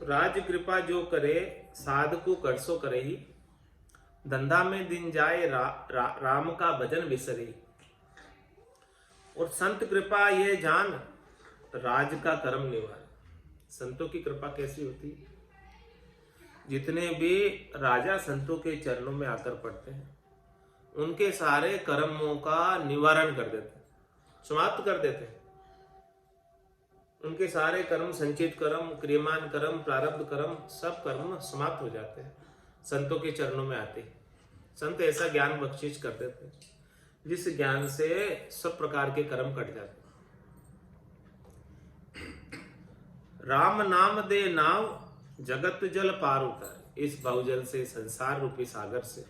राज कृपा जो करे साध को कर सो करे ही, धंधा में दिन जाए राम का भजन बिसरे। और संत कृपा ये जान राज का कर्म निवार। संतों की कृपा कैसी होती है? जितने भी राजा संतों के चरणों में आकर पड़ते हैं उनके सारे कर्मों का निवारण कर देते, समाप्त कर देते। उनके सारे कर्म, संचित कर्म, क्रियमान कर्म, प्रारब्ध कर्म, सब कर्म समाप्त हो जाते हैं संतों के चरणों में आते। संत ऐसा ज्ञान बख्शिश कर देते हैं जिस ज्ञान से सब प्रकार के कर्म कट जाते हैं। राम नाम दे नाव जगत जल पार उतार। इस बहुजल से, संसार रूपी सागर से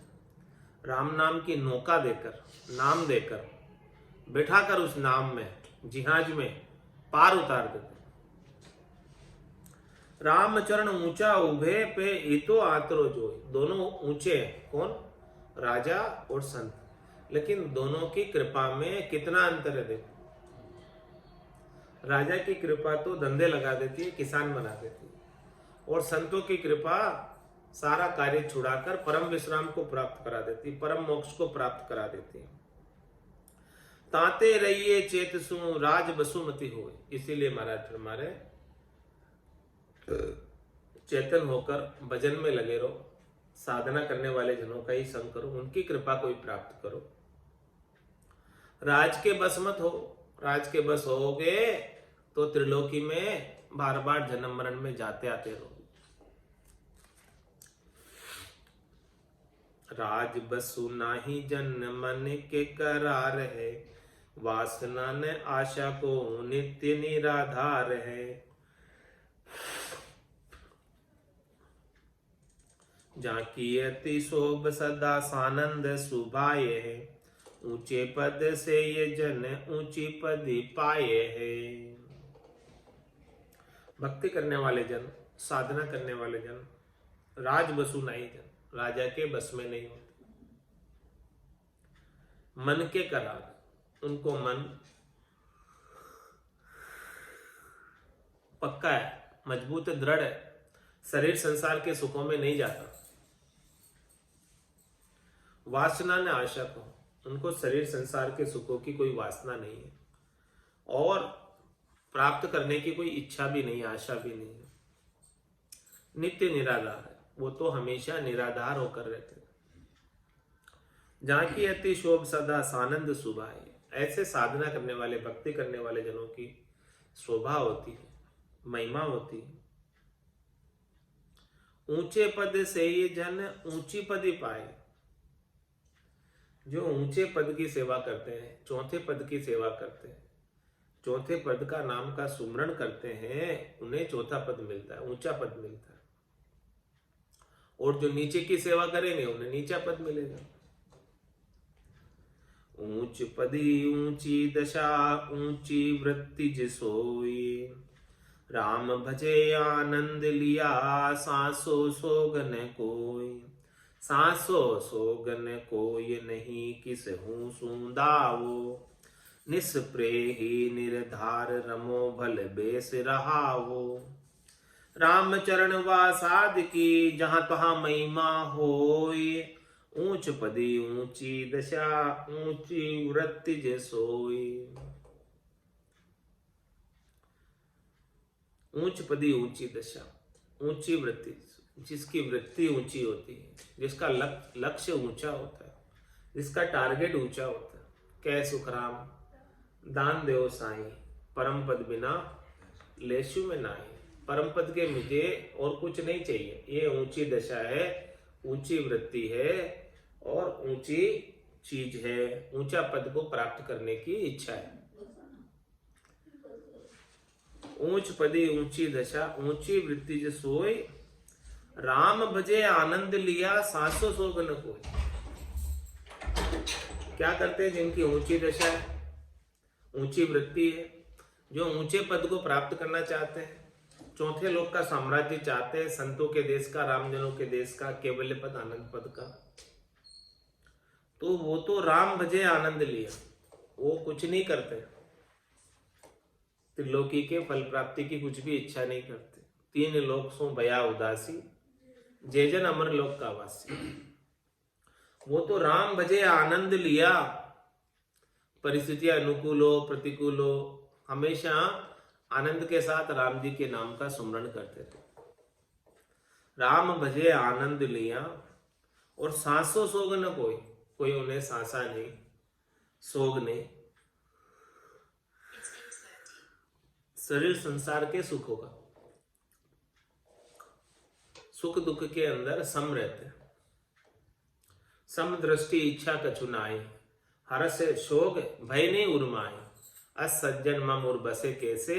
राम नाम की नौका देकर, नाम देकर, बैठाकर उस नाम में, जिहाज में पार उतार देते। राम चरण ऊंचा उभे पे इतो आतरो जोय। दोनों ऊंचे हैं, कौन? राजा और संत, लेकिन दोनों की कृपा में कितना अंतर है देखो। राजा की कृपा तो धंधे लगा देती है, किसान बना देती है, और संतों की कृपा सारा कार्य छुड़ाकर परम विश्राम को प्राप्त करा देती, परम मोक्ष को प्राप्त करा देती है। ताते रहिए चेत सु राज बसुमती हो। इसीलिए महाराज हमारे चेतन होकर भजन में लगे रहो, साधना करने वाले जनों का ही संग करो, उनकी कृपा को ही प्राप्त करो। राज के बस मत हो। राज के बस होगे तो त्रिलोकी में बार बार जन्म मरण में जाते आते रहो। राज बसु नाही जन मन के करार है, वासना न आशा को नित्य निराधार है। जाकी अति शोभ सदा सानंद सुभाए है, ऊंचे पद से ये जन ऊंची पदी पाए है। भक्ति करने वाले जन, साधना करने वाले जन राज बसु नहीं जन, राजा के बस में नहीं होते। मन के करार, उनको मन पक्का है, मजबूत है, दृढ़ है, शरीर संसार के सुखों में नहीं जाता। वासना ने आशा को, उनको शरीर संसार के सुखों की कोई वासना नहीं है और प्राप्त करने की कोई इच्छा भी नहीं, आशा भी नहीं है। नित्य निराधार है, वो तो हमेशा निराधार होकर रहते हैं। जहां की अति शोभ सदा सानंद सुभाए। ऐसे साधना करने वाले, भक्ति करने वाले जनों की शोभा होती है, महिमा होती है। ऊंचे पद से ये जन ऊंची पदी पाए। जो ऊंचे पद की सेवा करते हैं, चौथे पद की सेवा करते हैं, चौथे पद का नाम का सुमरण करते हैं, उन्हें चौथा पद मिलता है, ऊंचा पद मिलता है। और जो नीचे की सेवा करेंगे उन्हें नीचा पद मिलेगा। ऊंच पदी ऊंची दशा ऊंची वृत्ति जिसोई, राम भजे आनंद लिया सांसो सोगन कोई। सांसो सोगन कोई नहीं किस हूं सुंदावो, निस्प्रेही निर्धार रमो भल बेस रहावो। राम चरण वासाद की जहां तहां महिमा होई, ऊंच पदी ऊंची दशा ऊंची वृत्ति जसोई। ऊंच पदी ऊंची दशा, ऊंची वृत्ति, जिसकी वृत्ति ऊंची होती है, जिसका लक्ष्य ऊंचा होता है, जिसका टारगेट ऊंचा होता है। कै सुखराम दान देव साई, परम पद बिना लेशु में नाई। परम पद के मुझे और कुछ नहीं चाहिए। ये ऊंची दशा है, ऊंची वृत्ति है और ऊंची चीज है, ऊंचा पद को प्राप्त करने की इच्छा है। ऊंच पदी ऊंची दशा ऊंची वृत्ति जो सोई, राम भजे आनंद लिया सांसो सोगन कोई। क्या करते हैं जिनकी ऊंची दशा है, ऊंची वृत्ति है, जो ऊंचे पद को प्राप्त करना चाहते हैं, चौथे लोक का साम्राज्य चाहते हैं, संतों के देश का, रामजनों के देश का, केवल्य पद, आनंद पद का, तो वो तो राम भजे आनंद लिया, वो कुछ नहीं करते, त्रिलोकी के फल प्राप्ति की कुछ भी इच्छा नहीं करते, तीन लोक सो भया उदासी, जय जन अमर लोक का वासी। वो तो राम भजे आनंद लिया, परिस्थितियां अनुकूल हो प्रतिकूल हो, हमेशा आनंद के साथ राम जी के नाम का सुमरण करते थे। राम भजे आनंद लिया, और सांसों सोग न कोई, कोई उन्हें सांसा नहीं, सोग नहीं। शरीर संसार के सुखों का, सुख दुख के अंदर सम रहते, सम दृष्टि इच्छा कछु नाई, हर्ष शोक भय नहीं उर्माए, अस सज्जन मम उर बसे कैसे,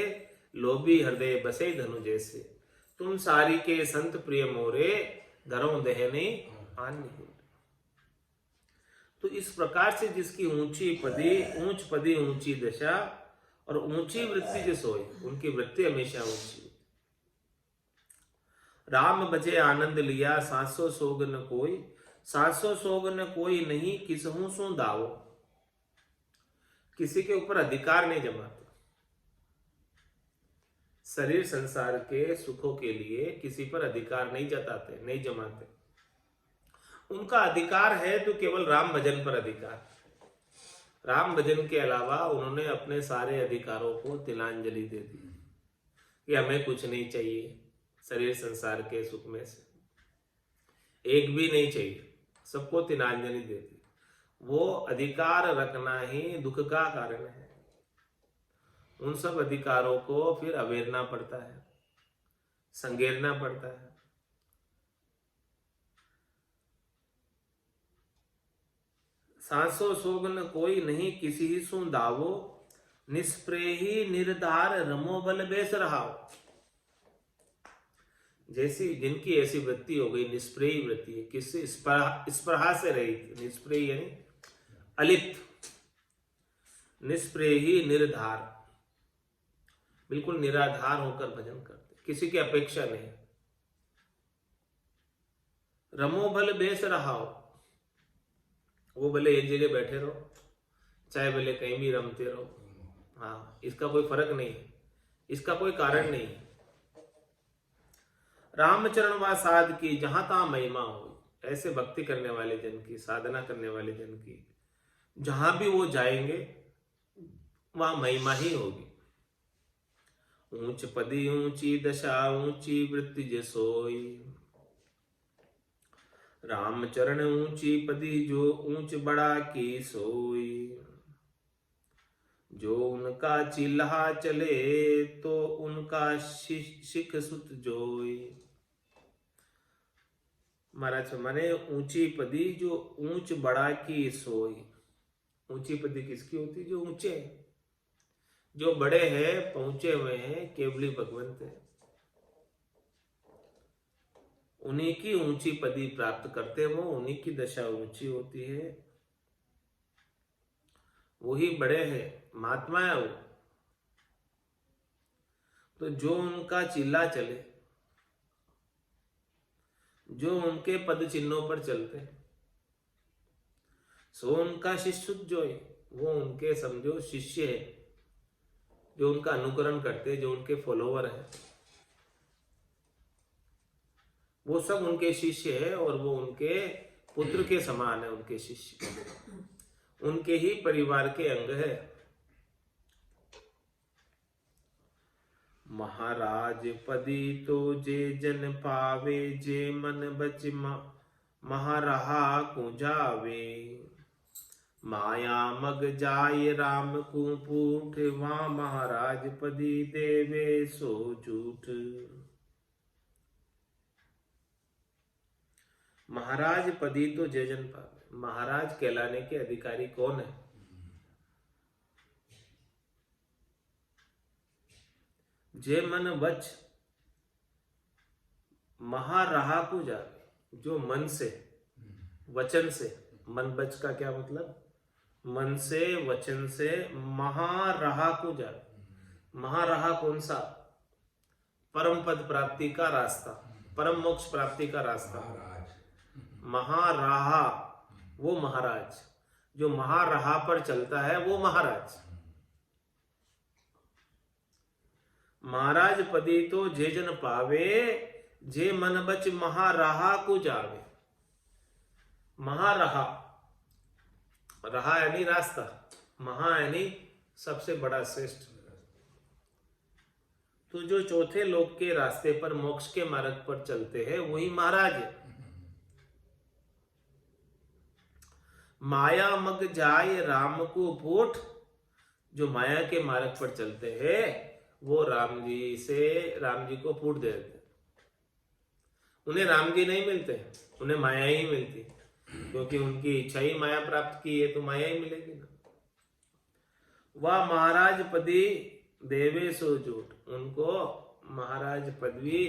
लोभी हृदय बसे धनु जैसे, तुम सारी के संत प्रिय मोरे, धरो दहने आन। तो इस प्रकार से जिसकी ऊंची पदी ऊंची दशा और ऊंची वृत्ति जो सोई, उनकी वृत्ति हमेशा ऊंची। राम भजे आनंद लिया, सांसो सोग न कोई, सांसो सोग न कोई नहीं, किसहू सो दावो। किसी के ऊपर अधिकार नहीं जमाते, शरीर संसार के सुखों के लिए किसी पर अधिकार नहीं जताते, नहीं जमाते। उनका अधिकार है तो केवल राम भजन पर अधिकार। राम भजन के अलावा उन्होंने अपने सारे अधिकारों को तिलांजलि दे दी कि हमें कुछ नहीं चाहिए, शरीर संसार के सुख में से एक भी नहीं चाहिए, सबको तिलांजलि दे दी। वो अधिकार रखना ही दुख का कारण है। उन सब अधिकारों को फिर अवेरना पड़ता है, संगेरना पड़ता है। सांसो सोग न कोई नहीं, किसी ही सु दावो, निष्प्रेही निर्धार रमो बल बेस रहाओ। जैसी जिनकी ऐसी वृत्ति हो गई, निष्प्रेही वृत्ति है, किससे स्पृहा से रहित, निष्प्रेही यानी अलिप्त, निष्प्रेही निर्धार, बिल्कुल निराधार होकर भजन करते, किसी की अपेक्षा नहीं। रमो बल बेस रहाओ, वो भले एक जगह बैठे रहो, चाहे भले कहीं भी रमते रहो, हाँ, इसका कोई फर्क नहीं है, इसका कोई कारण नहीं है। रामचरण व साध की जहां तहां महिमा हो, ऐसे भक्ति करने वाले जन की, साधना करने वाले जन की जहां भी वो जाएंगे वहां महिमा ही होगी। ऊंच पदी ऊंची दशा, ऊंची वृत्ति जे सोई, राम चरण ऊंची पदी जो ऊंच बड़ा की सोई, जो उनका चिल्हा चले तो उनका शिख सुत जोई। महाराज माने ऊंची पदी जो ऊंच बड़ा की सोई। ऊंची पदी किसकी होती? जो ऊंचे, जो बड़े हैं, पहुंचे हुए हैं, केवली भगवंत है, उन्हीं की ऊंची पदी प्राप्त करते हो, उन्हीं की दशा ऊंची होती है, वही बड़े हैं, महात्मा है वो। तो जो उनका चिल्ला चले, जो उनके पद चिन्हों पर चलते, सो उनका शिष्य जो है, वो उनके समझो शिष्य है, जो उनका अनुकरण करते, जो उनके फॉलोवर है, वो सब उनके शिष्य है और वो उनके पुत्र के समान है। उनके शिष्य उनके ही परिवार के अंग है। महाराज पदी तो जे जन पावे, जे मन बच महारहा को जावे, माया मग जाय राम को पूठ, वहां महाराज पदी देवे सो झूठ। महाराज पदी तो जय जन पावे, महाराज कहलाने के अधिकारी कौन है? जे मन बच महारहा को जावे, जो मन से, वचन से, मन बच का क्या मतलब? मन से, वचन से महारहा को जावे। महारहा कौन सा? परम पद प्राप्ति का रास्ता, परम मोक्ष प्राप्ति का रास्ता। महाराहा वो महाराज, जो महाराहा पर चलता है वो महाराज। महाराज पदी तो जे जन पावे, जे मन बच महाराहा को जावे। महाराहा, रहा यानी रास्ता, महा यानी सबसे बड़ा श्रेष्ठ। तो जो चौथे लोक के रास्ते पर मोक्ष के मार्ग पर चलते हैं वही महाराज है। माया मग जाय राम को पोठ, जो माया के मार्ग पर चलते हैं वो राम जी को फूट दे देते। उन्हें राम जी नहीं मिलते, उन्हें माया ही मिलती, क्योंकि उनकी इच्छा ही माया प्राप्त की है तो माया ही मिलेगी ना। वह महाराज पदी देवे सो झूठ, उनको महाराज पदवी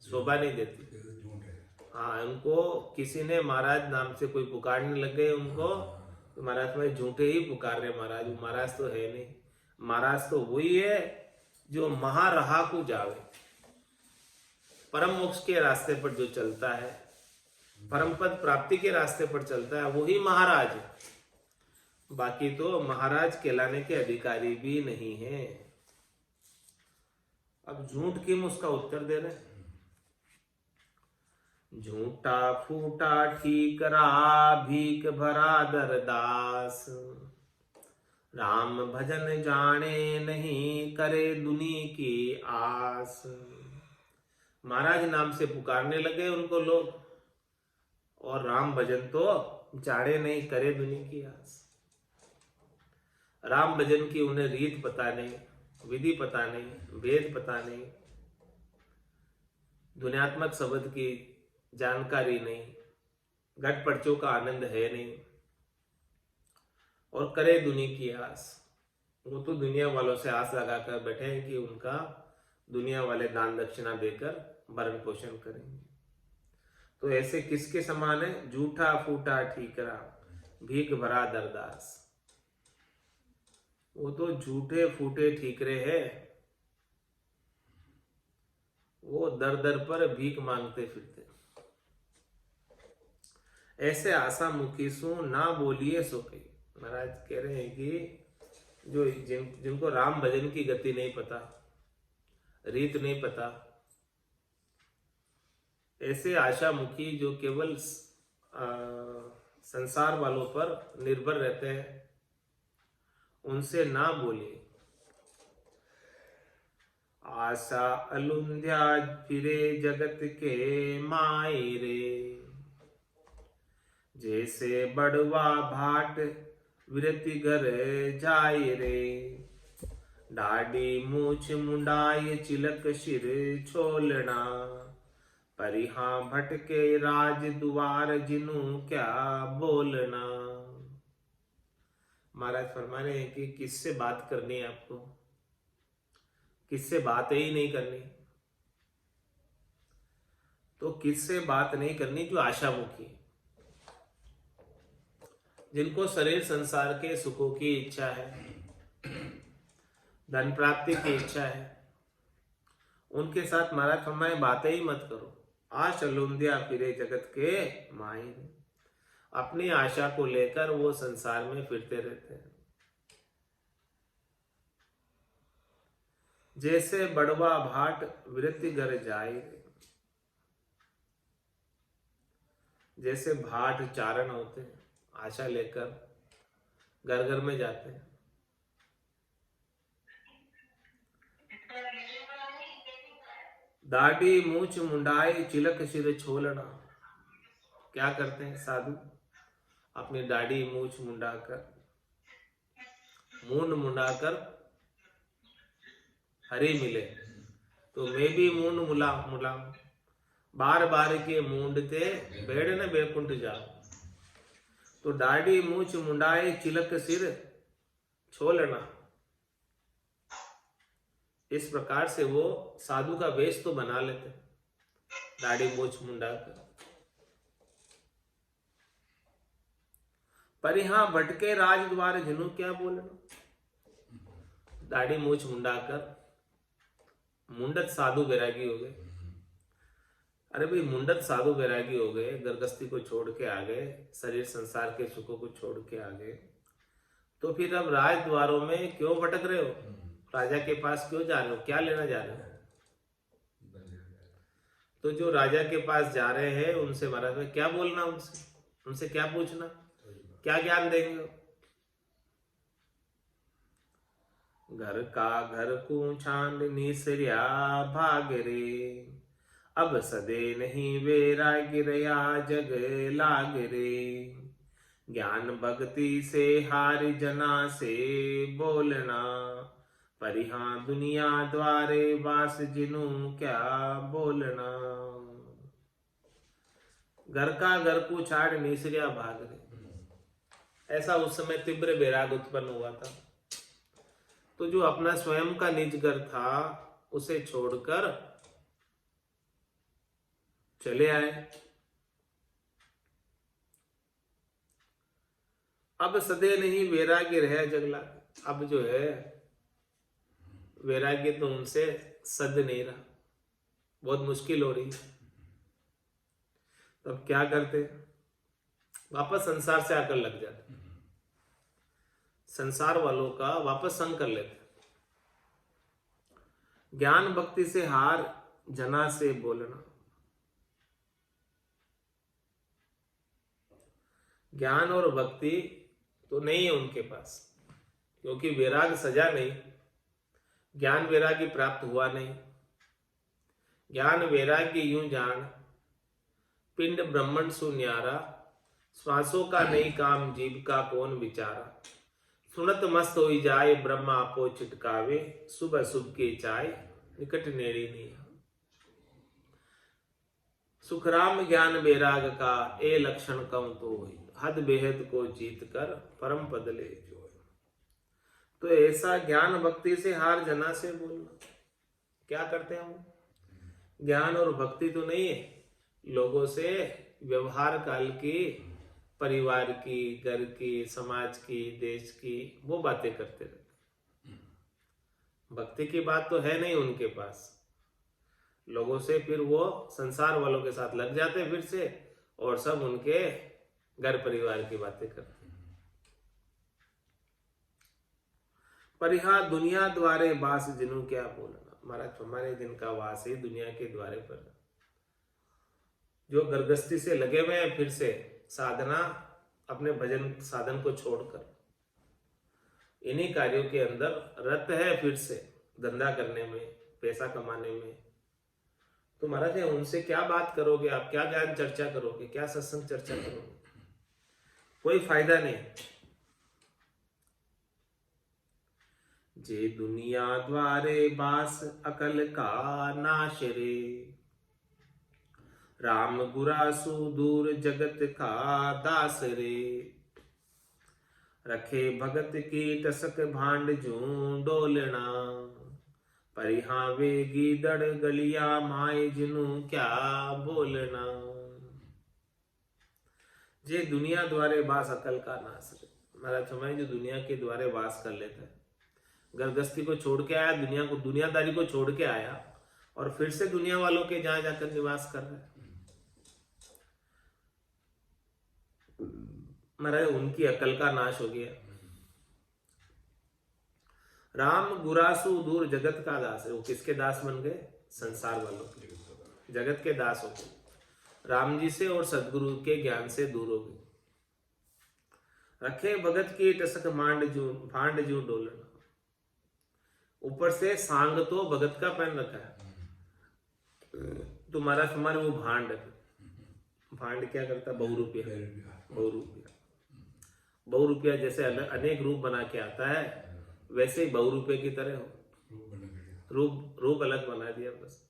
शोभा नहीं देती। हाँ, उनको किसी ने महाराज नाम से कोई पुकारने लग गए उनको, तो महाराज भाई झूठे ही पुकार रहे महाराज, वो महाराज तो है नहीं। महाराज तो वही है जो महारहा को जावे, परम मोक्ष के रास्ते पर जो चलता है, परम पद प्राप्ति के रास्ते पर चलता है, वही महाराज है। बाकी तो महाराज कहलाने के अधिकारी भी नहीं है। अब झूठ किम उसका उत्तर दे रहे। झूठा फूटा ठीक रहा, भीख भरा दरदास, राम भजन जाने नहीं, करे दुनी की आस। महाराज नाम से पुकारने लगे उनको लोग, और राम भजन तो जाने नहीं, करे दुनी की आस। राम भजन की उन्हें रीत पता नहीं, विधि पता नहीं, वेद पता नहीं, दुनियात्मक शब्द की जानकारी नहीं, घट पर्चों का आनंद है नहीं, और करे दुनी की आस। वो तो दुनिया वालों से आस लगाकर बैठे हैं कि उनका दुनिया वाले दान दक्षिणा देकर भरण पोषण करेंगे। तो ऐसे किसके समान है? झूठा फूटा ठीकरा, भीख भरा दरदास। वो तो झूठे फूटे ठीकरे हैं, वो दर दर पर भीख मांगते फिरते। ऐसे आशा मुखी सु ना बोलिए सो कही। महाराज कह रहे हैं कि जो जिनको राम भजन की गति नहीं पता, रीत नहीं पता, ऐसे आशा मुखी जो केवल संसार वालों पर निर्भर रहते हैं, उनसे ना बोलिए। आशा अलुंध्या फिरे जगत के मायरे, जैसे बड़वा भाट विरति घर जाए रे। डाडी मूछ मुंडाई चिलक सिर छोलना, परिहा भटके राज द्वार जिनु क्या बोलना। महाराज फरमा रहे हैं कि किससे बात करनी है आपको, किससे बात ही नहीं करनी। तो किससे बात नहीं करनी? जो आशामुखी, जिनको शरीर संसार के सुखों की इच्छा है, धन प्राप्ति की इच्छा है, उनके साथ महाराज फरमाए बातें ही मत करो। आश अलुंदिया फिरे जगत के माहिर, अपनी आशा को लेकर वो संसार में फिरते रहते हैं। जैसे बड़वा भाट विरति घर जाए, जैसे भाट चारण होते हैं, आशा लेकर घर घर में जाते हैं। दाढ़ी मूछ मुंडाई चिलक सिर छोलना। क्या करते हैं साधु? अपनी दाढ़ी मूछ मुंडाकर, मूंड मुंडाकर हरी मिले तो मैं भी मूंड मुला बार बार के मूंडते बेड़ न बेकुंठ जा। तो दाढ़ी मूछ मुंडाई चिलक सिर छोलना, इस प्रकार से वो साधु का वेश तो बना लेते, दाढ़ी मूछ मुंडाकर। पर यहाँ भटके राजद्वार जिनु क्या बोलना। दाढ़ी मूछ मुंडाकर मुंडत साधु वैरागी हो गए। अरे भाई, मुंडत साधु वैरागी हो गए, गर्गस्थी को छोड़ के आ गए, शरीर संसार के सुखों को छोड़ के आ गए, तो फिर अब राजद्वारों में क्यों भटक रहे हो? राजा के पास क्यों जा रहे हो, क्या लेना जा रहे हो? तो जो राजा के पास जा रहे हैं उनसे महाराज में क्या बोलना, उनसे क्या पूछना, क्या ज्ञान देंगे? घर का घर को छांद निसरिया भाग रे, अब सदे नहीं वैराग्य रया जग लाग रे। ज्ञान भक्ति से हार जना से बोलना, परिहा दुनिया द्वारे वास जिनु क्या बोलना। घर का घर को छाड़ निसरिया भाग रे, ऐसा उस समय तीव्र वैराग उत्पन्न हुआ था। तो जो अपना स्वयं का निज घर था उसे छोड़कर चले आए। अब सदे नहीं वैराग्य रहे जगला, अब जो है वैराग्य तो उनसे सद नहीं रहा, बहुत मुश्किल हो रही है। तब क्या करते, वापस संसार से आकर लग जाते, संसार वालों का वापस संग कर लेते। ज्ञान भक्ति से हार जना से बोलना, ज्ञान और भक्ति तो नहीं है उनके पास, क्योंकि वैराग सजा नहीं, ज्ञान वैराग्य प्राप्त हुआ नहीं। ज्ञान वैराग्य यूं जान, पिंड ब्रह्मण सुन्यारा, श्वासों का नहीं काम जीव का कौन विचारा। सुनत मस्त हो जाए ब्रह्मा आपो चिटकावे, सुबह सुबह के चाय निकट नेड़ी नहीं। सुखराम ज्ञान वैराग का ए लक्षण कम तो हुई, हद बेहद को जीत कर परम पद ले जो। तो ऐसा ज्ञान भक्ति से हार जना से बोलना, क्या करते हैं हम? ज्ञान और भक्ति तो नहीं है, लोगों से व्यवहार काल की, परिवार की, घर की, समाज की, देश की वो बातें करते रहते। भक्ति की बात तो है नहीं उनके पास। लोगों से फिर वो संसार वालों के साथ लग जाते फिर से, और सब उनके घर परिवार की बातें करते। परिहा दुनिया द्वारे बास जिनु क्या बोलना। महाराज हमारे दिन का वास है दुनिया के द्वारे पर। जो गर्गस्ती से लगे हुए हैं फिर से साधना, अपने भजन साधन को छोड़कर इन्हीं कार्यों के अंदर रत है, फिर से धंधा करने में, पैसा कमाने में। तो महाराज उनसे क्या बात करोगे आप, क्या ज्ञान चर्चा करोगे, क्या सत्संग चर्चा करोगे, कोई फायदा नहीं। जे दुनिया द्वारे बास अकल का नाश रे, राम गुरासु दूर जगत का दास रे। रखे भगत की टसक भांड जूं डोलना, परिहा वे गीदड़ गलिया माए जिनु क्या बोलना। जे दुनिया द्वारे बास अकल का नाश रे। महाराज समय जो दुनिया के द्वारे वास कर लेता है, गर्गस्ती को छोड़ के आया, दुनिया को, दुनियादारी को छोड़ के आया और फिर से दुनिया वालों के जहां जाकर निवास कर रहा है। महाराज उनकी अकल का नाश हो गया। राम गुरासु दूर जगत का दास है। वो किसके दास बन गए? संसार वालों के, जगत के दास हो गए। राम जी से और सदगुरु के ज्ञान से दूर हो गए। रखे भगत की टसक भांड जू डोलना। ऊपर से सांग तो भगत का पहन रखा है, तो महाराज हमारे वो भांड क्या करता? बहु रुपया जैसे अनेक रूप बना के आता है, वैसे ही बहु रुपये की तरह हो, रूप अलग बना दिया। बस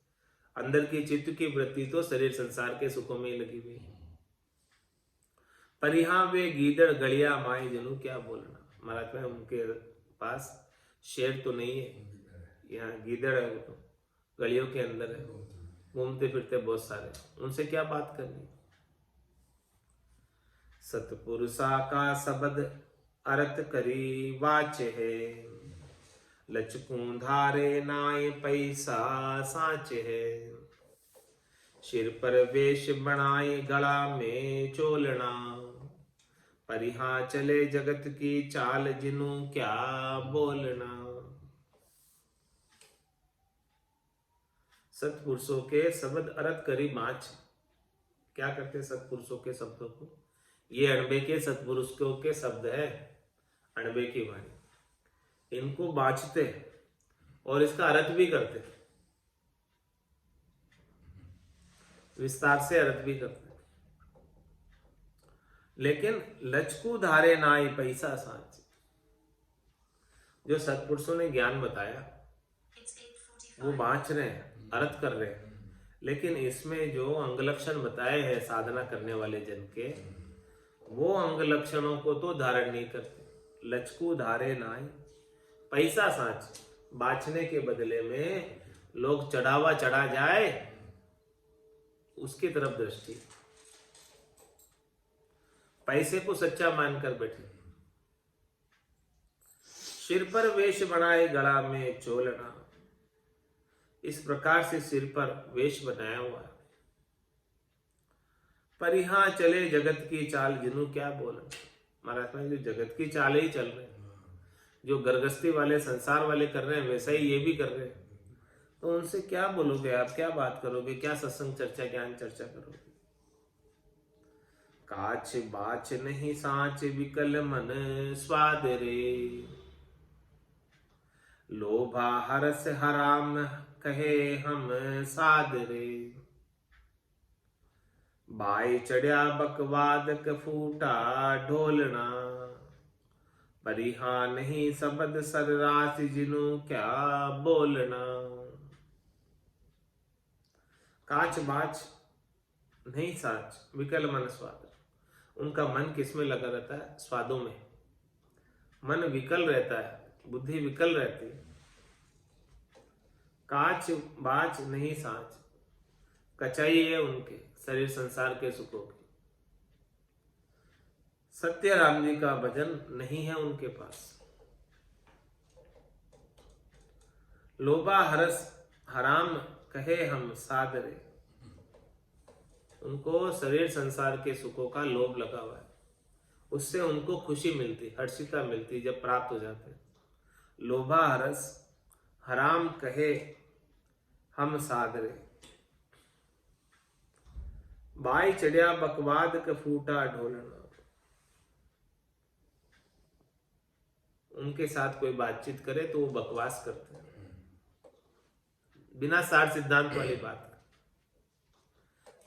अंदर की चित्त की वृत्ति तो शरीर संसार के सुखों में ही लगी हुई। परिहा वे गीदड़ गलिया माए जनू क्या बोलना। महाराज में उनके पास शेर तो नहीं है, यहाँ गीदड़ है, वो तो गलियों के अंदर है, घूमते फिरते बहुत सारे, उनसे क्या बात करनी। सतपुरुषा का शब्द अर्थ करी वाच है, लचकूं धारे नाय पैसा साच है। सिर पर वेश बनाए गला में चोलना, परिहा चले जगत की चाल जिनु क्या बोलना। सत्पुरुषों के शब्द अर्थ करी बाँच। क्या करते सत्पुरुषों के शब्दों को? ये अणबे के सत्पुरुषों के शब्द है, अणबे की वाणी, इनको बाँचते और इसका अर्थ भी करते, विस्तार से अर्थ भी करते। लेकिन लचकू धारे नाई पैसा सांच, जो सत्पुरुषों ने ज्ञान बताया वो बाँच रहे हैं, अर्थ कर रहे हैं, लेकिन इसमें जो अंग लक्षण बताए हैं साधना करने वाले जन के, वो अंग लक्षणों को तो धारण नहीं करते। लचकू धारे नाई पैसा सांच, बाँचने के बदले में लोग चढ़ावा चढ़ा जाए उसकी तरफ दृष्टि, पैसे को सच्चा मानकर बैठे। सिर पर वेश बनाए गला में चोलना, इस प्रकार से सिर पर वेश बनाया हुआ है। पर यहाँ चले जगत की चाल जिन्हों क्या बोला। महाराज में जो जगत की चाल ही चल रहे हैं, जो गरगस्ती वाले संसार वाले कर रहे हैं वैसा ही ये भी कर रहे हैं, तो उनसे क्या बोलोगे आप, क्या बात करोगे, क्या सत्संग चर्चा ज्ञान चर्चा करोगे। काछ बाछ नहीं सांच विकल मन स्वाद रे, लोभा हरस हराम कहे हम साध रे, बाई चढ़िया बकवाद क फूटा ढोलना, परिहा नहीं शब्द सररास जिनु क्या बोलना। काच बाच नहीं साच विकल मन स्वाद, उनका मन किसमें लगा रहता है? स्वादों में। मन विकल रहता है, बुद्धि विकल रहती है। काच बाच नहीं सांच, कचाई है उनके शरीर संसार के सुखों की। सत्य राम जी का भजन नहीं है उनके पास। लोभा हरस हराम कहे हम सादरे, उनको शरीर संसार के सुखों का लोभ लगा हुआ है, उससे उनको खुशी मिलती, हर्षिता मिलती जब प्राप्त हो जाते हैं। लोभा हरस हराम कहे हम सादरे, बाई चढ़िया बकवाद क फूटा ढोलना, उनके साथ कोई बातचीत करे तो वो बकवास करते हैं, बिना सार सिद्धांत वाली बात।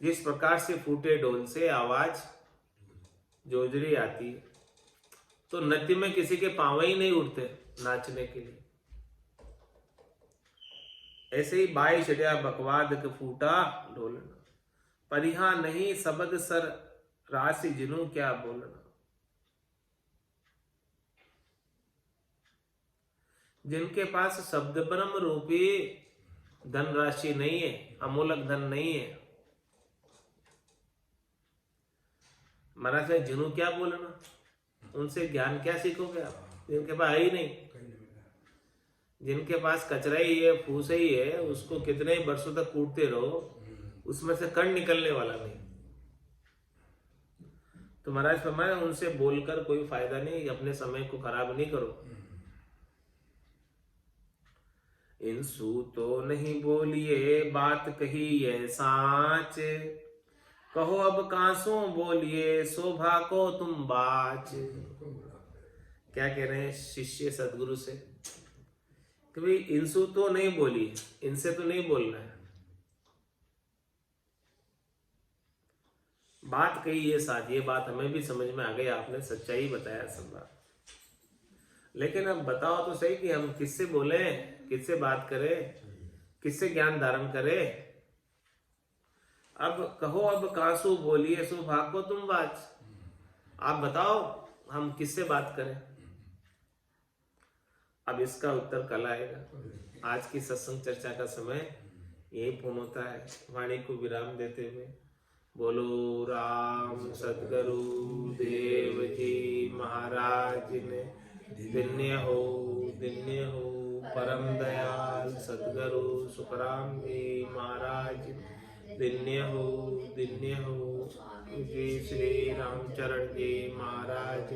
जिस प्रकार से फूटे ढोल से आवाज जोजरी आती है, तो नृत्य में किसी के पांव ही नहीं उठते नाचने के लिए। ऐसे ही बाई चढ़िया बकवाद क फूटा ढोलना, परिहा नहीं शब्द सर राशि जिनु क्या बोलना। जिनके पास शब्द ब्रह्म रूपी धन राशि नहीं है, अमूलक धन नहीं है, महाराज जिनु क्या बोलना, उनसे ज्ञान क्या सीखोगे आप, जिनके पास है ही नहीं। जिनके पास कचरा ही है, फूस ही है, उसको कितने वर्षों तक कूटते रहो, उसमें से कण निकलने वाला नहीं। तो महाराज फरमाया उनसे बोलकर कोई फायदा नहीं, अपने समय को खराब नहीं करो। इनसु तो नहीं बोलिए बात कही ये साच, कहो अब कांसों बोलिए शोभा को तुम बाच। क्या कह रहे हैं शिष्य सदगुरु से कि भाई इनसु तो नहीं बोली, इनसे तो नहीं बोलना है, बात कही ये साथ, ये बात हमें भी समझ में आ गई, आपने सच्चाई बताया सब बात। लेकिन अब बताओ तो सही कि हम किससे बोले, किससे बात करें, किससे ज्ञान धारण करें। अब कहो अब कांसु बोलिए शोभा को तुम बाच, आप बताओ हम किससे बात करें। अब इसका उत्तर कल आएगा। आज की सत्संग चर्चा का समय यही पूर्ण होता है। वाणी को विराम देते हुए बोलो राम सद्गुरु देव जी महाराज ने दिन्य हो परम दयाल सद्गुरु सुखराम जी महाराज दिन्य हो जी श्री रामचरण जी महाराज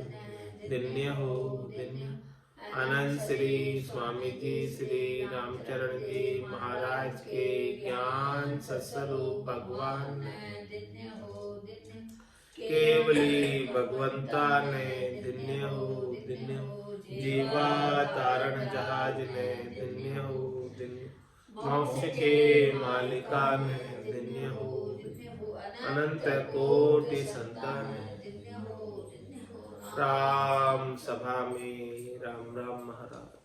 दिन्य हो आनंद श्री स्वामी जी श्री रामचरण जी महाराज महाराज के ज्ञान सत्स्वरूप भगवान ने केवली भगवंता ने धन्य हो जीवा तारण जहाज ने धन्य हो मोक्ष के मालिका ने धन्य हो अनंत कोटि संतान राम सभा में राम राम महाराज।